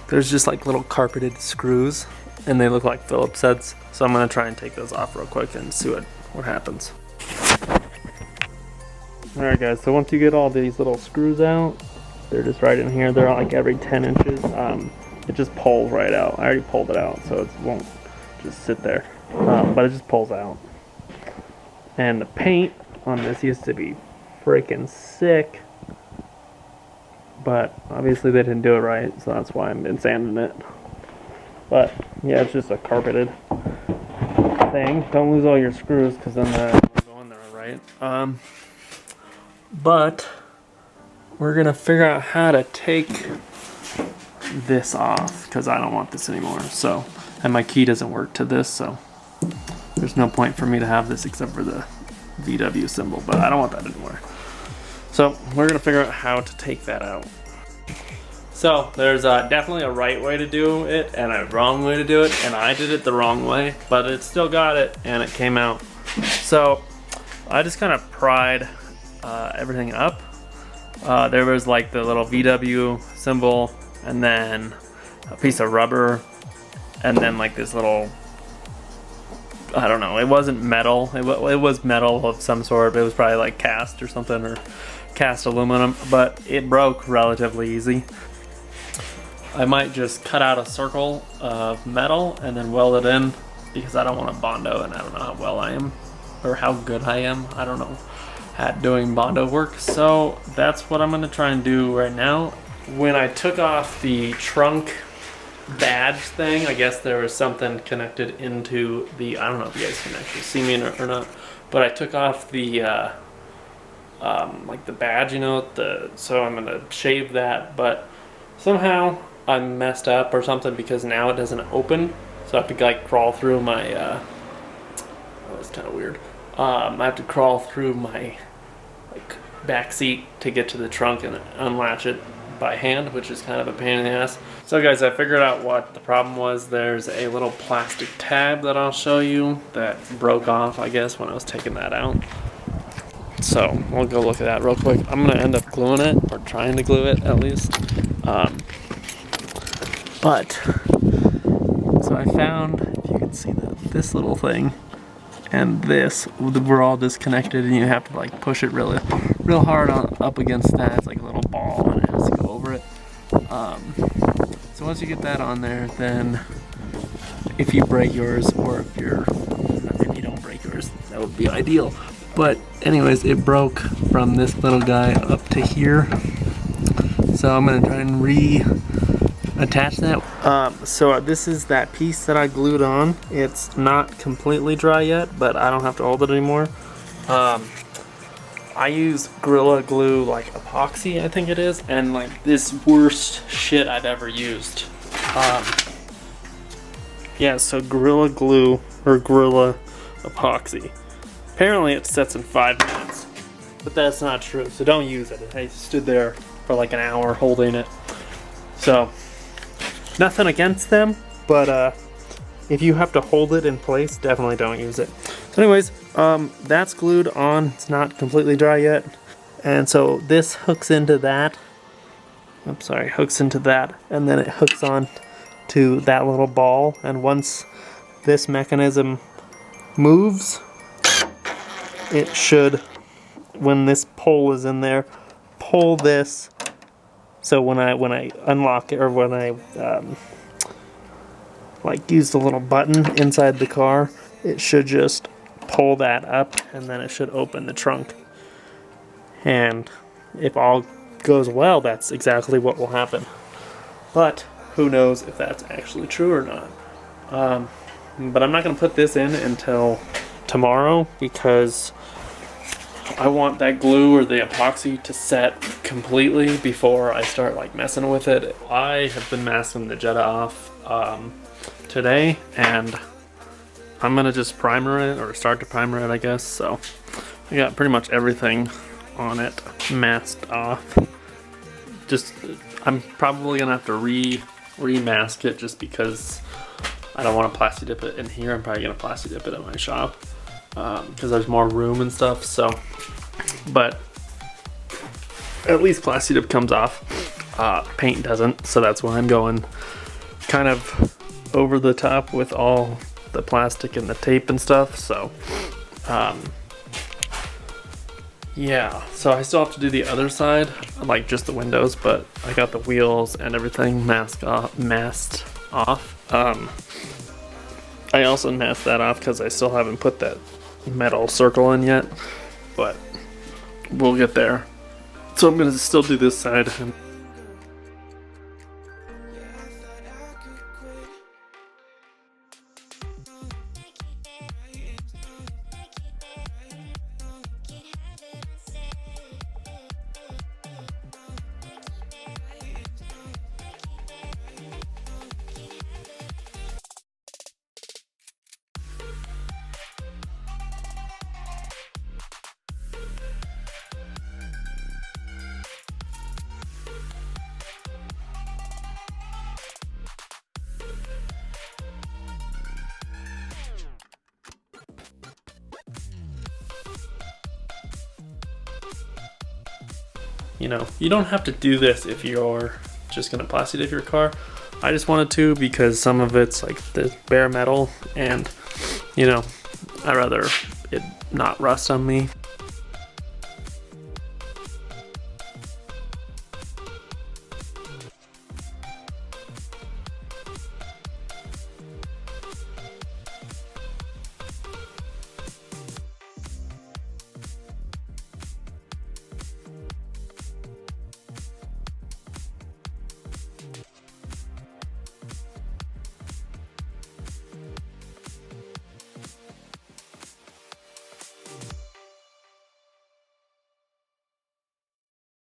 there's just like little carpeted screws, and they look like Phillips heads. So I'm gonna try and take those off real quick and see what happens. Alright guys, so once you get all these little screws out, they're just right in here. They're like every 10 inches. It just pulls right out. I already pulled it out, so it won't just sit there. But it just pulls out. And the paint on this used to be freaking sick. But obviously they didn't do it right, so that's why I've been sanding it. But yeah, it's just a carpeted thing. Don't lose all your screws, because then they'll go in there, right? But we're gonna figure out how to take this off, because I don't want this anymore. So, and my key doesn't work to this, so there's no point for me to have this except for the VW symbol, but I don't want that anymore. So we're gonna figure out how to take that out. So there's definitely a right way to do it and a wrong way to do it, and I did it the wrong way, but it still got it and it came out. So I just kind of pried everything up. There was like the little VW symbol, and then a piece of rubber, and then like this little, I don't know, it wasn't metal, it was metal of some sort. It was probably like cast or something, or cast aluminum, but it broke relatively easy. I might just cut out a circle of metal and then weld it in, because I don't want to Bondo, and I don't know how well I am, or how good I am, I don't know, at doing Bondo work. So that's what I'm going to try and do right now. When I took off the trunk badge thing, I guess there was something connected into the, I don't know if you guys can actually see me or not, but I took off the like the badge, you know, so I'm going to shave that, but somehow I messed up or something, because now it doesn't open, so I have to like crawl through my oh, it's kind of weird. I have to crawl through my like back seat to get to the trunk and unlatch it by hand, which is kind of a pain in the ass. So guys, I figured out what the problem was. There's a little plastic tab that I'll show you that broke off, I guess, when I was taking that out. So we'll go look at that real quick. I'm gonna end up gluing it, or trying to glue it at least. But so I found, if you can see this little thing and this were all disconnected, and you have to like push it real hard up against that. It's like a little ball, and it has to go over it. So once you get that on there, then if you break yours, or if you don't break yours, that would be ideal. But anyways, it broke from this little guy up to here. So I'm gonna try and reattach that. So this is that piece that I glued on. It's not completely dry yet, but I don't have to hold it anymore. I use Gorilla Glue, like epoxy, I think it is, and like this worst shit I've ever used. Yeah, so Gorilla Glue, or Gorilla epoxy. Apparently it sets in 5 minutes, but that's not true, so don't use it. I stood there for like an hour holding it. So, nothing against them, but if you have to hold it in place, definitely don't use it. So anyways, that's glued on. It's not completely dry yet. And so this hooks into that. I'm sorry, hooks into that, and then it hooks on to that little ball. And once this mechanism moves, it should, when this pole is in there, pull this. So when I unlock it, or when I like use the little button inside the car, it should just pull that up, and then it should open the trunk. And if all goes well, that's exactly what will happen. But who knows if that's actually true or not. But I'm not going to put this in until tomorrow, because I want that glue or the epoxy to set completely before I start like messing with it. I have been masking the Jetta off today, and I'm gonna just primer it, or start to primer it, I guess. So I got pretty much everything on it masked off. I'm probably gonna have to remask it, just because I don't want to plasti dip it in here. I'm probably gonna plasti dip it at my shop, because there's more room and stuff. So, but at least plasti dip comes off. paint doesn't, so that's why I'm going kind of over the top with all the plastic and the tape and stuff. So yeah, so I still have to do the other side, like just the windows, but I got the wheels and everything masked off. I also masked that off because I still haven't put that metal circle in yet, but we'll get there. So I'm gonna still do this side. You know, you don't have to do this if you're just gonna plasti tape your car. I just wanted to because some of it's like the bare metal, and you know, I'd rather it not rust on me.